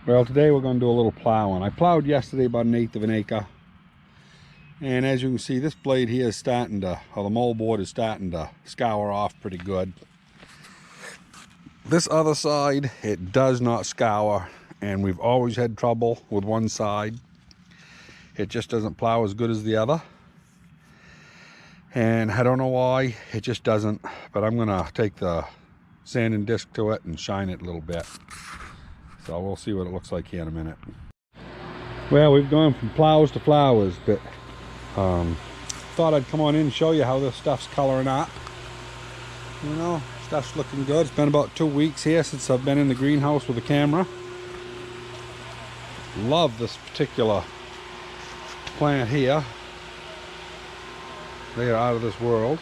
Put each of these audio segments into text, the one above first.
Well, today we're going to do a little plowing. I plowed yesterday about 1/8 of an acre. And as you can see, this blade here is starting to, or the moldboard is starting to scour off pretty good. This other side, it does not scour, and we've always had trouble with one side. It just doesn't plow as good as the other. And I don't know why, it just doesn't. But I'm going to take the sanding disc to it and shine it a little bit. So we'll see what it looks like here in a minute. Well, we've gone from plows to flowers, but thought I'd come on in and show you how this stuff's coloring up. You know, stuff's looking good. It's been about 2 weeks here since I've been in the greenhouse with the camera. Love this particular plant here. They are out of this world.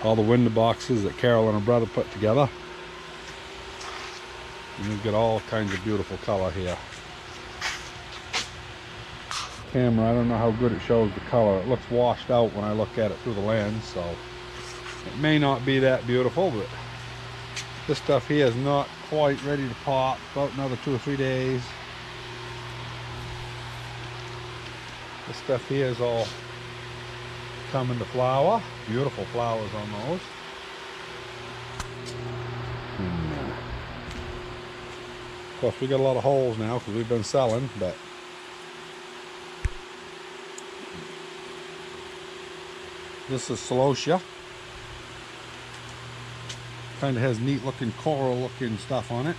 All the window boxes that Carol and her brother put together. And you get all kinds of beautiful color here. Camera, I don't know how good it shows the color. It looks washed out when I look at it through the lens, so it may not be that beautiful, but this stuff here is not quite ready to pop. About another 2 or 3 days. This stuff here is all coming to flower. Beautiful flowers on those. Of course, we got a lot of holes now because we've been selling, but this is celosia. Kind of has neat looking coral looking stuff on it,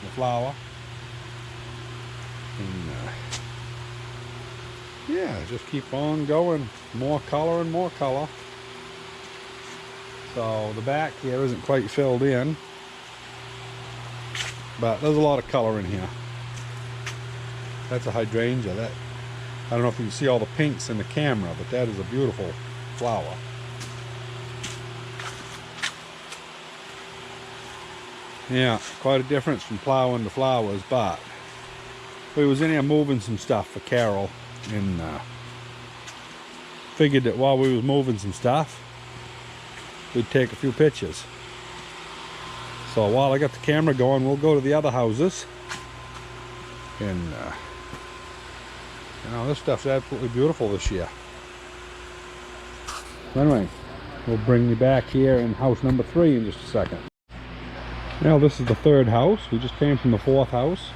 the flower. And yeah, just keep on going. More color and more color. So the back here isn't quite filled in, but there's a lot of color in here. That's a hydrangea. That, I don't know if you can see all the pinks in the camera, but that is a beautiful flower. Yeah, quite a difference from plowing to flowers, but we was in here moving some stuff for Carol, and figured that while we was moving some stuff, we'd take a few pictures. So while I got the camera going, we'll go to the other houses. And you know, this stuff's absolutely beautiful this year. Anyway, we'll bring you back here in house number 3 in just a second. Now this is the 3rd house. We just came from the 4th house.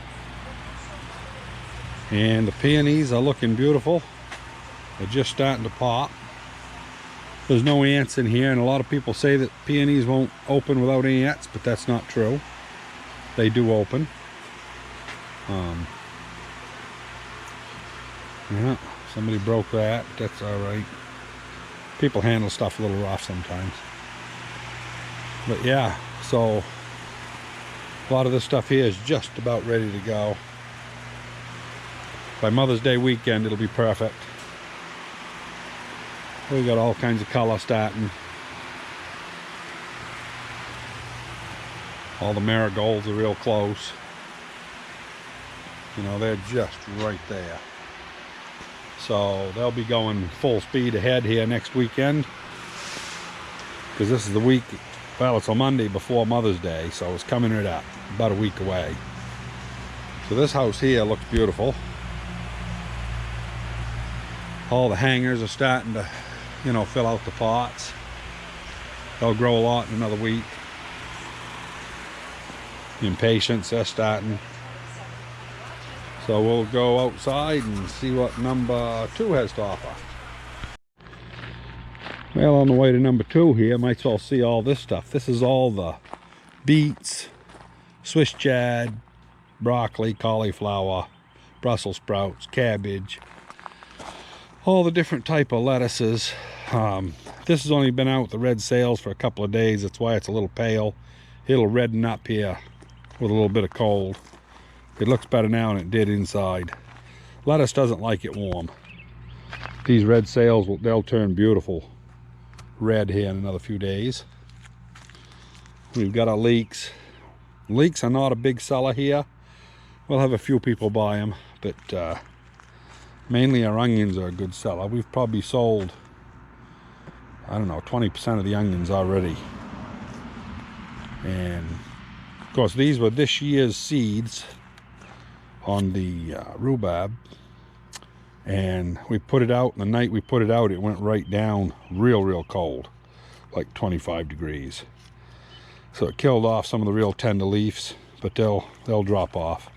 And the peonies are looking beautiful. They're just starting to pop. There's no ants in here, and a lot of people say that peonies won't open without ants, but that's not true. They do open. Yeah, somebody broke that. That's all right. People handle stuff a little rough sometimes. But yeah, so a lot of this stuff here is just about ready to go. By Mother's Day weekend, it'll be perfect. We got all kinds of color starting. All the marigolds are real close. You know, they're just right there. So they'll be going full speed ahead here next weekend. Because this is the week, well, it's a Monday before Mother's Day, so it's coming right up, about a week away. So this house here looks beautiful. All the hangers are starting to, you know, fill out the pots. They'll grow a lot in another week. Impatiens, they're starting. So we'll go outside and see what number 2 has to offer. Well, on the way to number 2 here, might as well see all this stuff. This is all the beets, Swiss chard, broccoli, cauliflower, Brussels sprouts, cabbage, all the different type of lettuces. This has only been out the red sails for a couple of days. That's why it's a little pale. It'll redden up here with a little bit of cold. It looks better now than it did inside. Lettuce doesn't like it warm. These red sails, they'll turn beautiful red here in another few days. We've got our leeks. Leeks are not a big seller here. We'll have a few people buy them, but mainly our onions are a good seller. We've probably sold, I don't know, 20% of the onions already. And course, these were this year's seeds on the rhubarb, and we put it out, and the night we put it out, it went right down real cold, like 25 degrees. So it killed off some of the real tender leaves, but they'll drop off.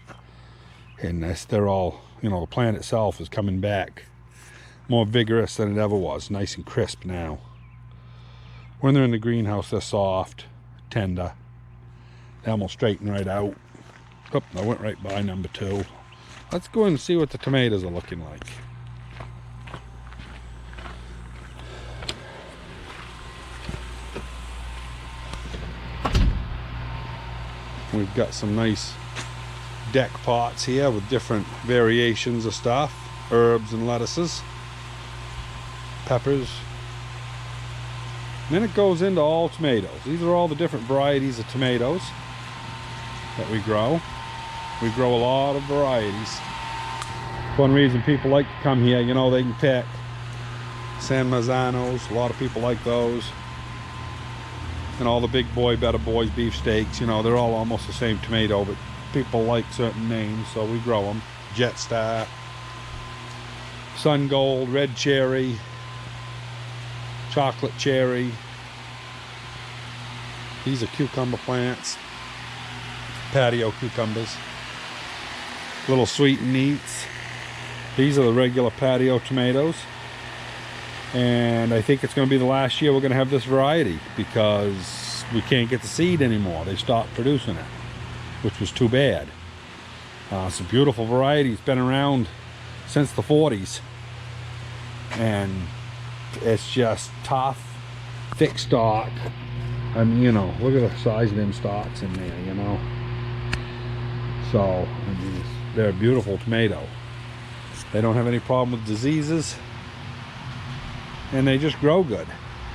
And they're all, you know, the plant itself is coming back more vigorous than it ever was, nice and crisp now. When they're in the greenhouse, they're soft, tender. They almost straighten right out. Oop, I went right by number 2. Let's go in and see what the tomatoes are looking like. We've got some nice deck pots here with different variations of stuff, herbs and lettuces, peppers. And then it goes into all tomatoes. These are all the different varieties of tomatoes that we grow. We grow a lot of varieties. One reason people like to come here, you know, they can pick San Mazzanos. A lot of people like those. And all the big boy, better boys, beefsteaks, you know, they're all almost the same tomato, but people like certain names, so we grow them. Jetstar, Sun Gold, Red Cherry, Chocolate Cherry. These are cucumber plants, patio cucumbers. Little sweet and neats. These are the regular patio tomatoes. And I think it's going to be the last year we're going to have this variety, because we can't get the seed anymore. They stopped producing it, which was too bad. It's a beautiful variety. It's been around since the 40s. And it's just tough, thick stalk. I mean, you know, look at the size of them stalks in there, you know. So, I mean, they're a beautiful tomato. They don't have any problem with diseases. And they just grow good.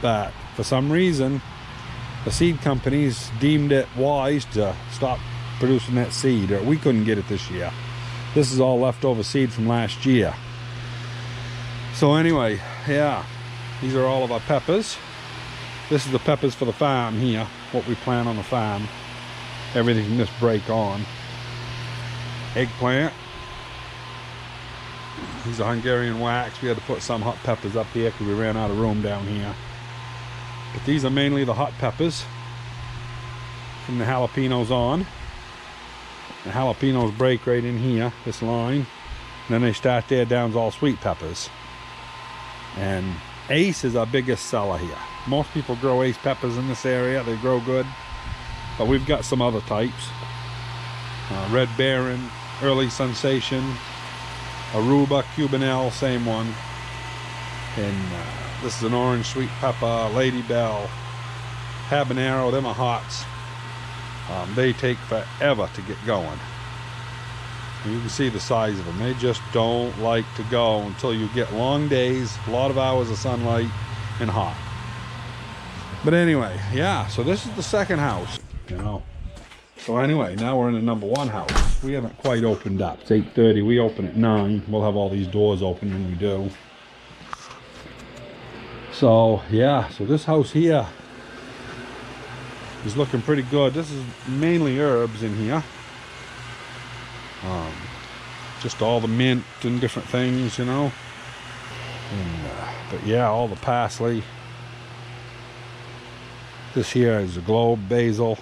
But for some reason, the seed companies deemed it wise to stop producing that seed, or we couldn't get it this year. This is all leftover seed from last year. So anyway, yeah, these are all of our peppers. This is the peppers for the farm here, what we plant on the farm. Everything from this break on. Eggplant. These are Hungarian wax. We had to put some hot peppers up here because we ran out of room down here. But these are mainly the hot peppers from the jalapenos on. The jalapenos break right in here, this line. And then they start there down to all sweet peppers. And Ace is our biggest seller here. Most people grow Ace peppers in this area. They grow good. But we've got some other types. Red Baron, Early Sensation, Aruba, Cubanelle, same one. And this is an orange sweet pepper, Lady Bell, Habanero. Them are hots. They take forever to get going. You can see the size of them. They just don't like to go until you get long days, a lot of hours of sunlight, and hot. But anyway, yeah, so this is the second house, you know. So anyway, now we're in the number 1 house. We haven't quite opened up. It's 8:30. We open at 9. We'll have all these doors open when we do. So yeah, so this house here is looking pretty good. This is mainly herbs in here. Just all the mint and different things, you know. And, but yeah, all the parsley. This here is a globe basil.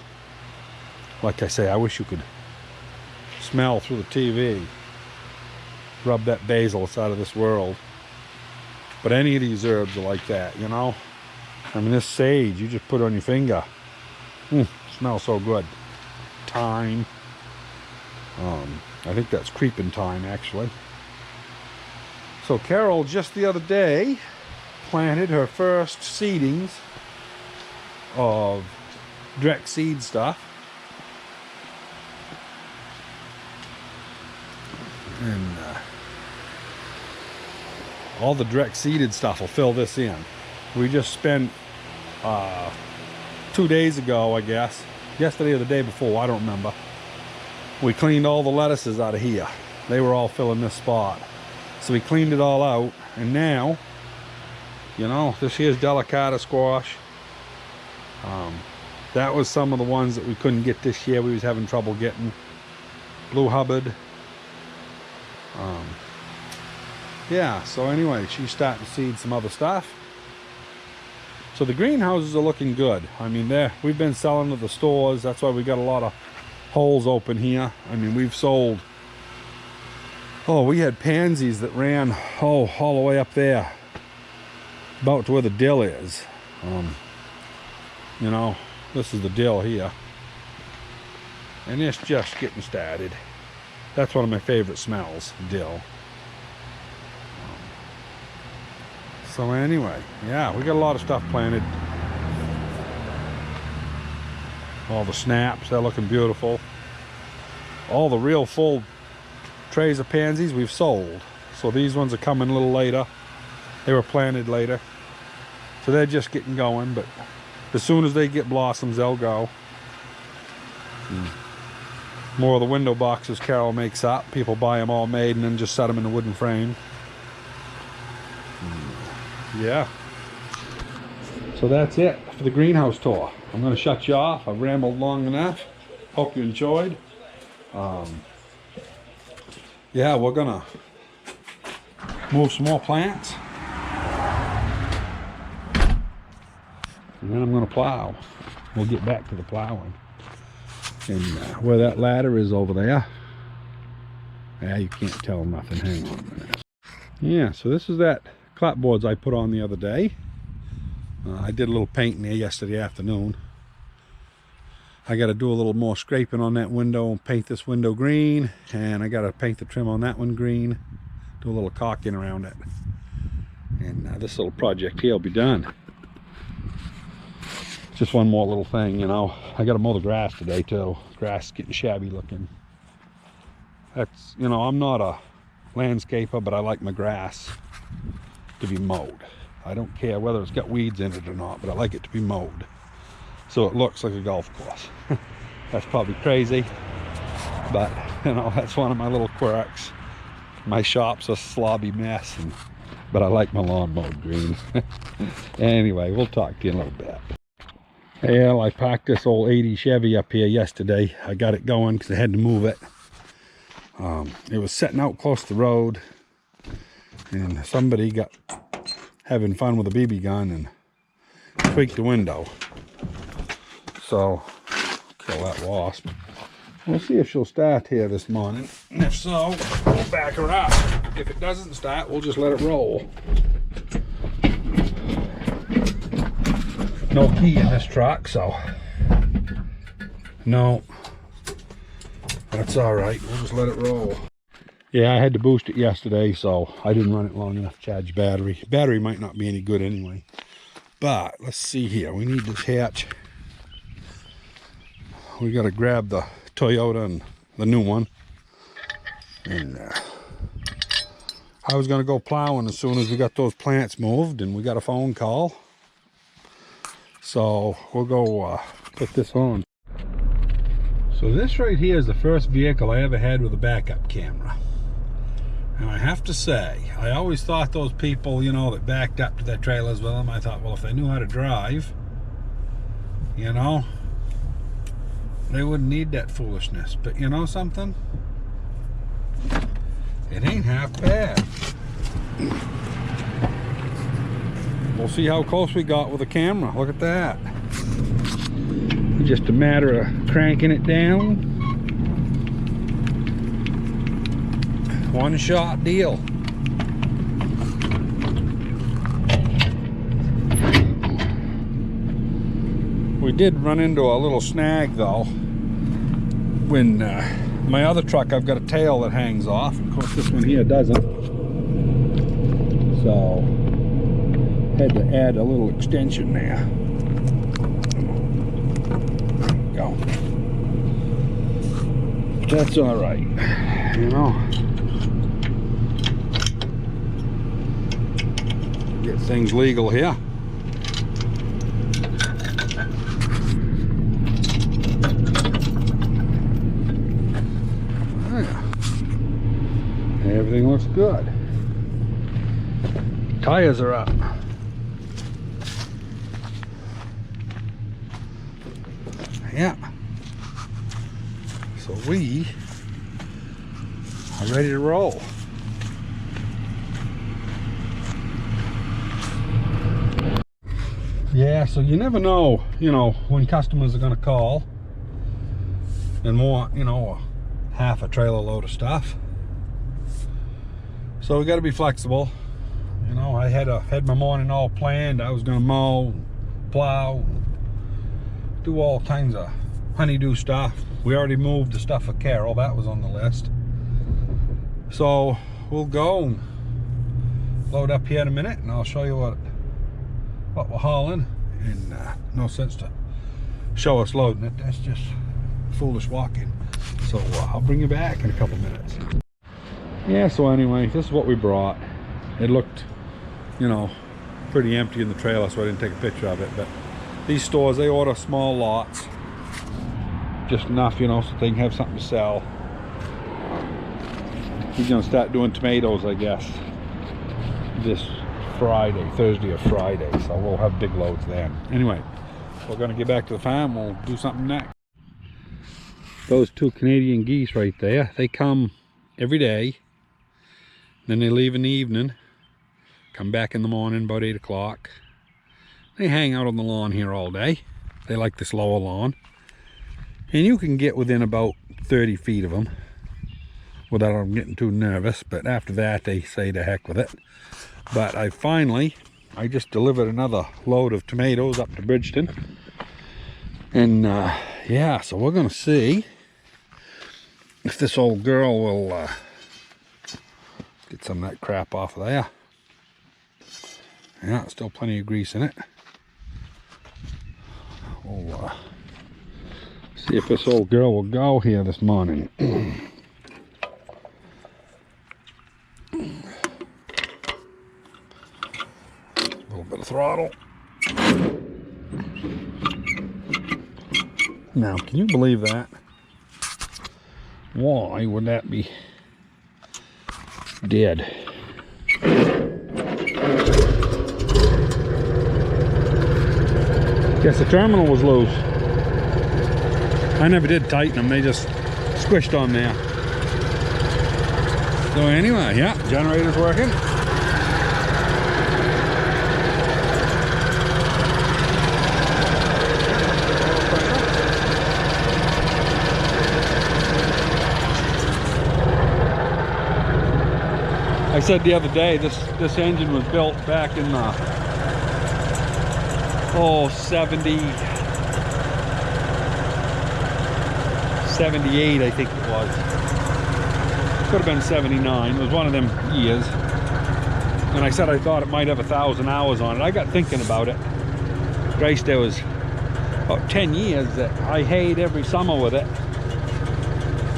Like I say, I wish you could smell through the TV. Rub that basil, it's out of this world. But any of these herbs are like that, you know. I mean, this sage, you just put it on your finger. Smells so good. Thyme. I think that's creeping thyme, actually. So Carol just the other day planted her first seedings of direct seed stuff. And all the direct seeded stuff will fill this in. We just spent 2 days ago, I guess, yesterday or the day before, I don't remember, we cleaned all the lettuces out of here. They were all filling this spot. So we cleaned it all out, and now, you know, this here's delicata squash. That was some of the ones that we couldn't get this year. We was having trouble getting. Blue Hubbard. Yeah, so anyway, she's starting to seed some other stuff. So the greenhouses are looking good. I mean, we've been selling to the stores. That's why we got a lot of holes open here. I mean, we've sold, we had pansies that ran all the way up there, about to where the dill is. You know, this is the dill here, and it's just getting started. That's one of my favorite smells, dill. So anyway, yeah, we got a lot of stuff planted. All the snaps, they're looking beautiful. All the real full trays of pansies we've sold. So these ones are coming a little later. They were planted later. So they're just getting going, but as soon as they get blossoms, they'll go. More of the window boxes Carol makes up. People buy them all made and then just set them in the wooden frame. Yeah. So that's it for the greenhouse tour. I'm going to shut you off. I've rambled long enough. Hope you enjoyed. Yeah, we're going to move some more plants. And then I'm going to plow. We'll get back to the plowing. And where that ladder is over there. Yeah, you can't tell nothing. Hang on a minute. Yeah, so this is that clapboards I put on the other day. I did a little painting there yesterday afternoon. I got to do a little more scraping on that window and paint this window green, and I got to paint the trim on that one green, do a little caulking around it, and this little project here will be done. Just one more little thing, you know. I got to mow the grass today too. Grass is getting shabby looking. That's, you know, I'm not a landscaper, but I like my grass to be mowed. I don't care whether it's got weeds in it or not, but I like it to be mowed so it looks like a golf course. That's probably crazy, but you know, that's one of my little quirks. My shop's a slobby mess, but I like my lawn mowed green. Anyway, we'll talk to you in a little bit. Well, I parked this old 80 Chevy up here yesterday. I got it going because I had to move it. It was sitting out close to the road, and somebody got having fun with a BB gun and tweaked the window. So, kill that wasp. We'll see if she'll start here this morning. And if so, we'll back her up. If it doesn't start, we'll just let it roll. No key in this truck, so no. That's all right. We'll just let it roll. Yeah, I had to boost it yesterday, so I didn't run it long enough to charge battery. Battery might not be any good anyway. But let's see here. We need this hatch. We got to grab the Toyota and the new one. And I was going to go plowing as soon as we got those plants moved, and we got a phone call. So we'll go put this on. So this right here is the first vehicle I ever had with a backup camera. And I have to say, I always thought those people, you know, that backed up to their trailers with them, I thought, well, if they knew how to drive, you know, they wouldn't need that foolishness. But you know something? It ain't half bad. We'll see how close we got with the camera. Look at that. Just a matter of cranking it down. One shot deal. We did run into a little snag though. When my other truck, I've got a tail that hangs off. Of course, this one here doesn't. So, had to add a little extension there. Go. But that's all right, you know. Get things legal here. Everything looks good. Tires are up. So we are ready to roll. Yeah, so you never know, you know, when customers are going to call and want, you know, half a trailer load of stuff. So we got to be flexible. You know, I had my morning all planned. I was going to mow, plow, do all kinds of honeydew stuff. We already moved the stuff for Carol. That was on the list. So we'll go and load up here in a minute, and I'll show you what we're hauling. And no sense to show us loading it. That's just foolish walking. So I'll bring you back in a couple minutes. Yeah, so anyway, this is what we brought. It looked, you know, pretty empty in the trailer, so I didn't take a picture of it. But these stores, they order small lots, just enough, you know, so they can have something to sell. We're gonna start doing tomatoes, I guess, this Friday, Thursday or Friday, so we'll have big loads then. Anyway, we're gonna get back to the farm. We'll do something next. Those two Canadian geese right there, they come every day, then they leave in the evening, come back in the morning about 8 o'clock. They hang out on the lawn here all day. They like this lower lawn, and you can get within about 30 feet of them without them getting too nervous, but after that they say to heck with it. But I just delivered another load of tomatoes up to Bridgeton, and yeah, so we're gonna see if this old girl will get some of that crap off of there. Yeah, still plenty of grease in it. We'll see if this old girl will go here this morning. A little bit of throttle. Now, can you believe that? Why would that be dead? Guess the terminal was loose. I never did tighten them, they just squished on there. So anyway, yeah, generator's working. I said the other day, this engine was built back in the 78, I think it was. Could have been 79. It was one of them years. And I said I thought it might have 1,000 hours on it. I got thinking about it. Christ, there was about 10 years that I hayed every summer with it.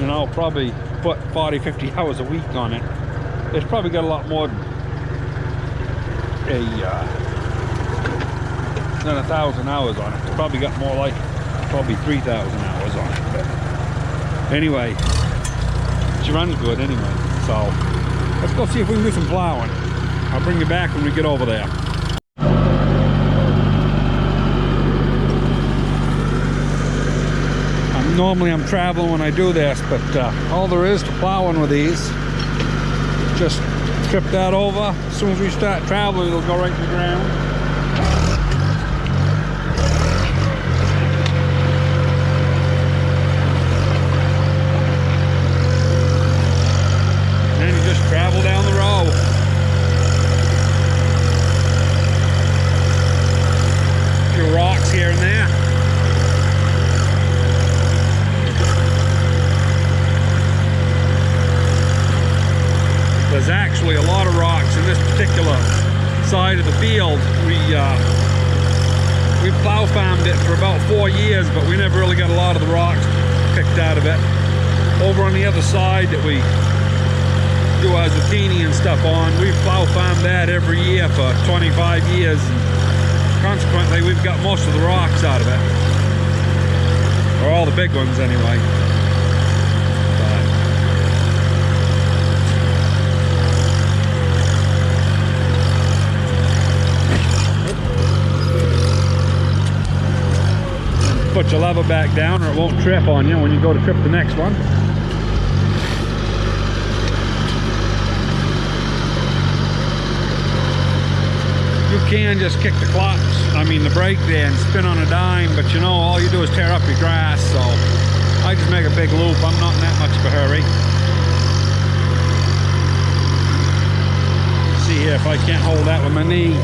You know, probably put 40, 50 hours a week on it. It's probably got a lot more than 1,000 hours on it. It's probably got more like probably 3,000 hours on it. But anyway, she runs good anyway. So let's go see if we can do some plowing. I'll bring you back when we get over there. Normally I'm traveling when I do this, but all there is to plowing with these, just trip that over. As soon as we start traveling, it'll go right to the ground. And you just travel down the row. A few rocks here and there. There's actually a lot of rocks in this particular side of the field. We plow farmed it for about 4 years, but we never really got a lot of the rocks picked out of it. Over on the other side that we do our zucchini and stuff on, we've plow farmed that every year for 25 years. Consequently, we've got most of the rocks out of it, or all the big ones anyway. Put your lever back down or it won't trip on you when you go to trip the next one. You can just kick the clutch, the brake there and spin on a dime, but you know, all you do is tear up your grass, so I just make a big loop. I'm not in that much of a hurry. See here if I can't hold that with my knee.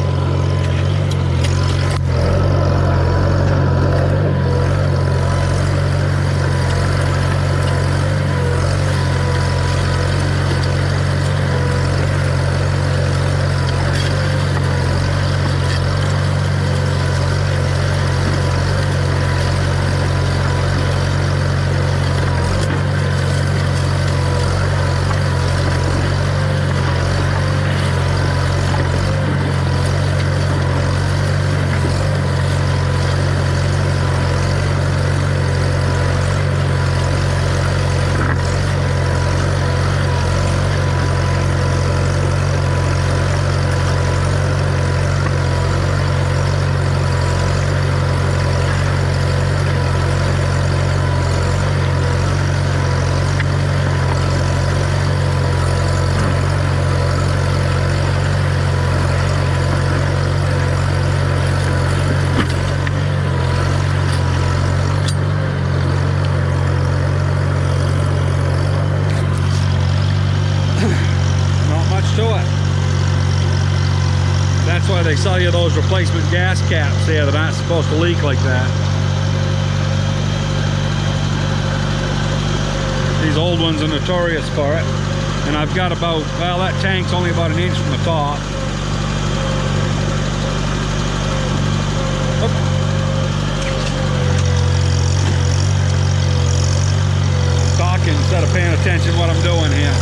That's why they sell you those replacement gas caps there. They're not supposed to leak like that. These old ones are notorious for it. And I've got about, well, that tank's only about 1 inch from the top. Oop. Talking instead of paying attention to what I'm doing here.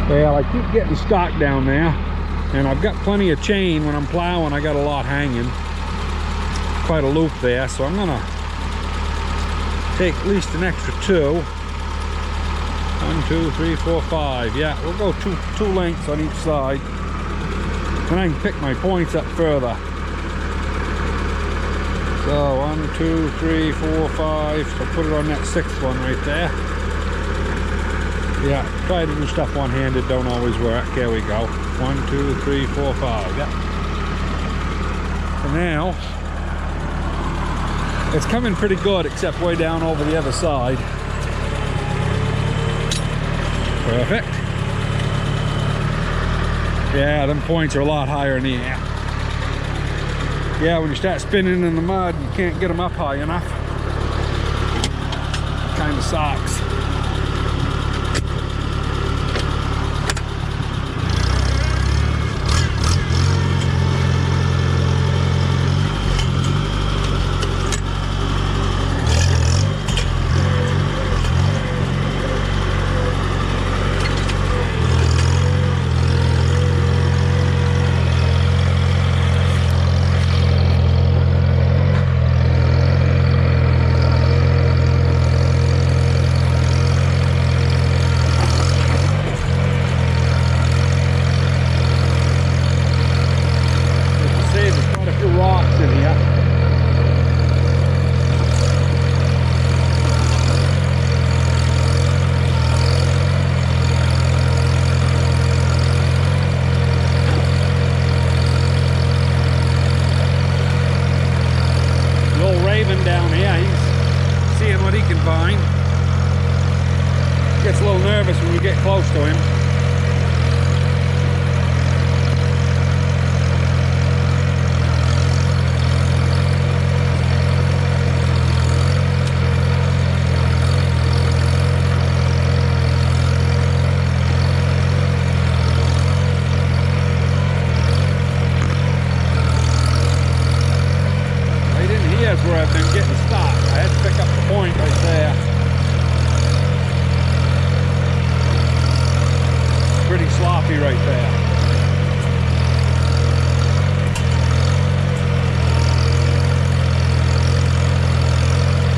Well, I keep getting stuck down there, and I've got plenty of chain. When I'm plowing, I got a lot hanging, quite a loop there, so I'm gonna take at least an extra 2. 1, 2, 3, 4, 5. Yeah, we'll go two lengths on each side, and I can pick my points up further. So 1, 2, 3, 4, 5. So put it on that 6th one right there. Yeah, try to do stuff one-handed, don't always work. There we go. 1, 2, 3, 4, 5. Yeah. So now, it's coming pretty good, except way down over the other side. Perfect. Yeah, them points are a lot higher in the air. Yeah, when you start spinning in the mud, you can't get them up high enough. Kind of sucks. fine. Gets a little nervous when you get close to him. Where I've been getting stopped. I had to pick up the point right there. Pretty sloppy right there.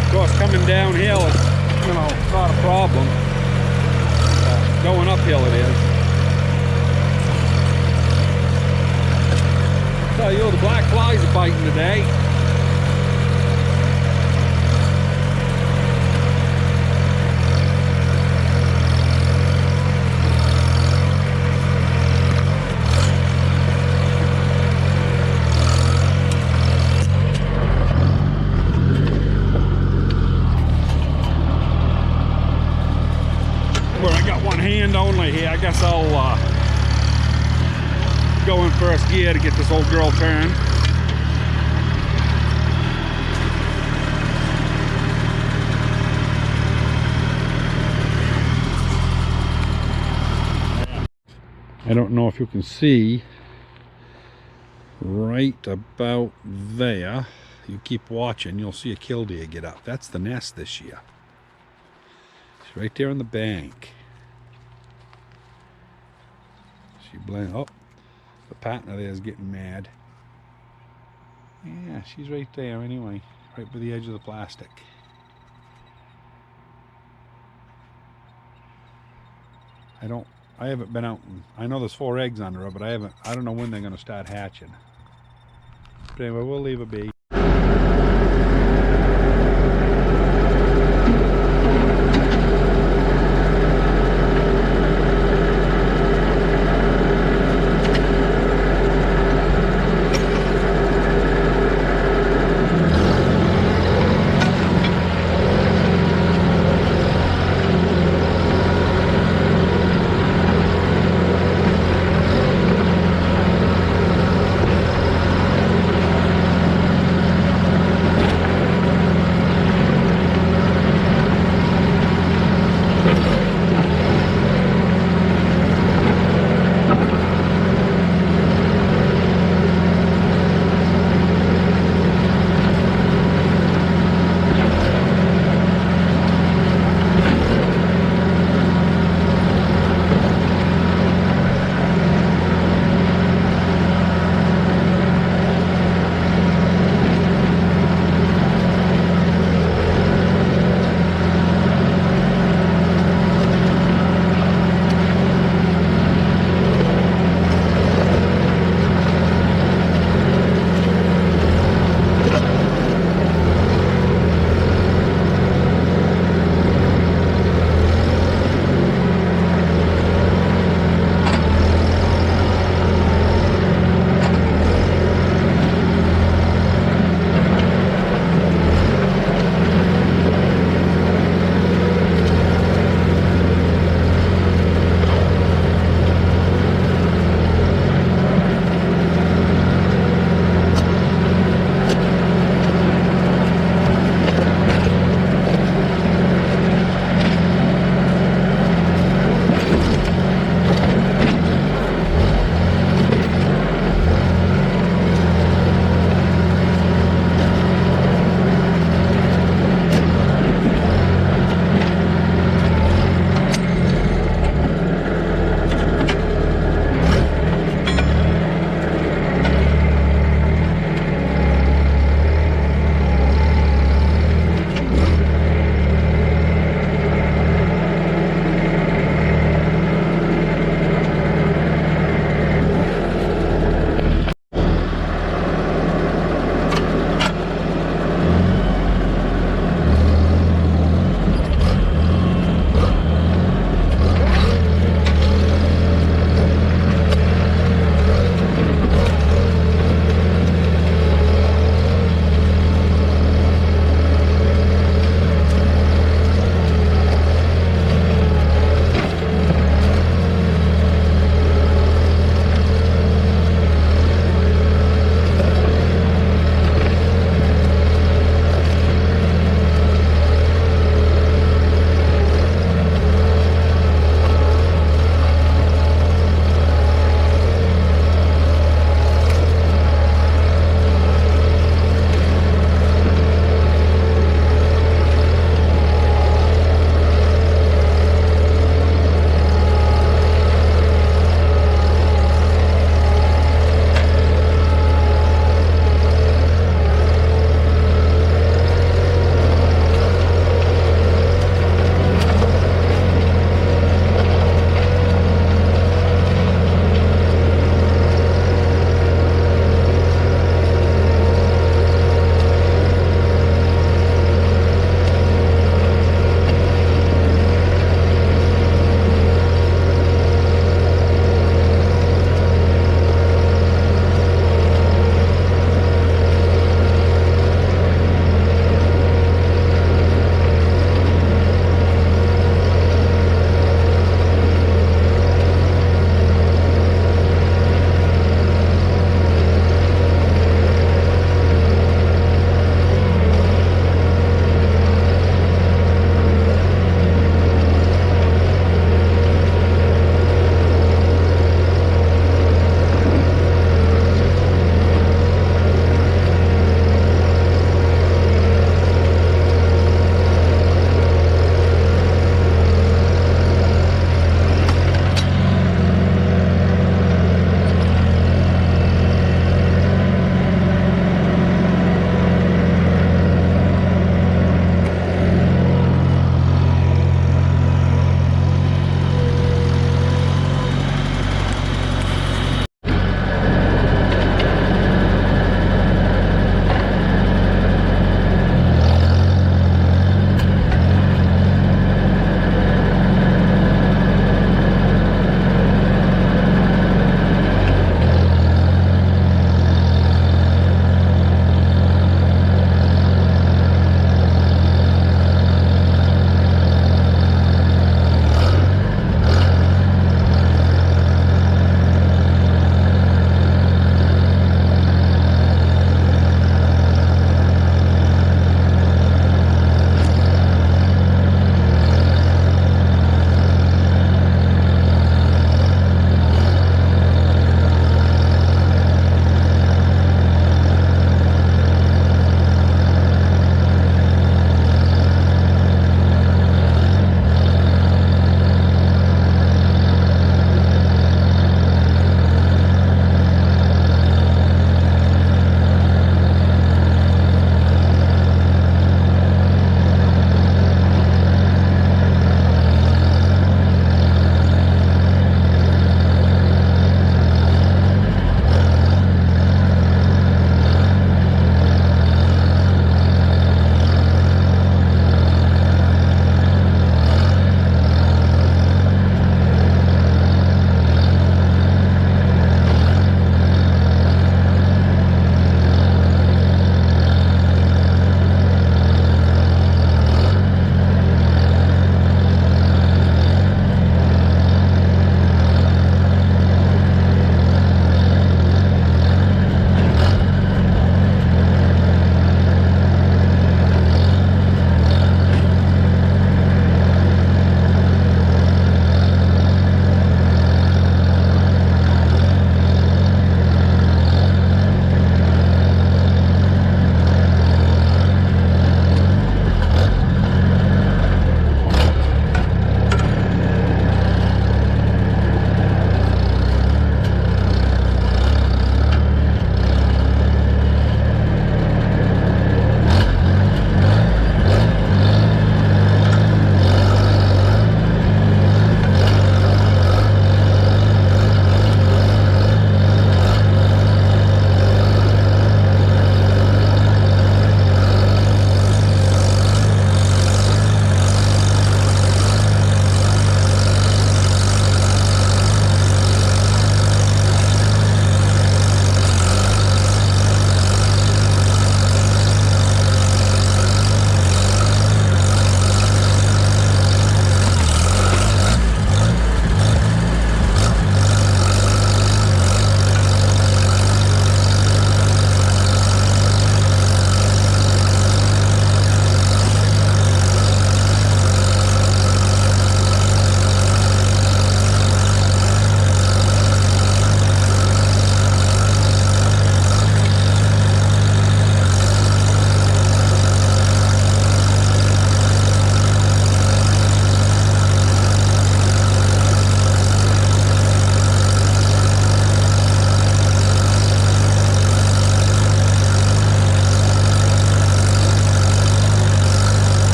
Of course, coming downhill is, you know, not a problem. Going uphill it is. Tell you, the black flies are biting today. Hand only here. I guess I'll go in first gear to get this old girl turned. I don't know if you can see right about there. You keep watching, you'll see a killdeer get up. That's the nest this year. It's right there on the bank. Oh, the partner there is getting mad. Yeah, she's right there anyway, right by the edge of the plastic. I haven't been out, I know there's 4 eggs under her, but I don't know when they're going to start hatching. But anyway, we'll leave her be.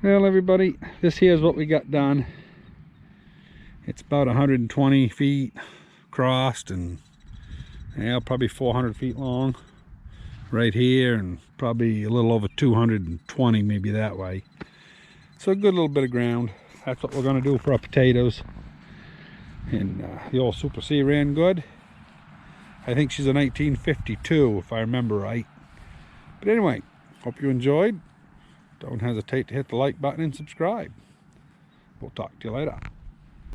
Well, everybody, this here is what we got done. It's about 120 feet crossed and yeah, probably 400 feet long right here, and probably a little over 220 maybe that way. So a good little bit of ground. That's what we're going to do for our potatoes. And the old Super C ran good. I think she's a 1952 if I remember right. But anyway, hope you enjoyed. Don't hesitate to hit the like button and subscribe. We'll talk to you later.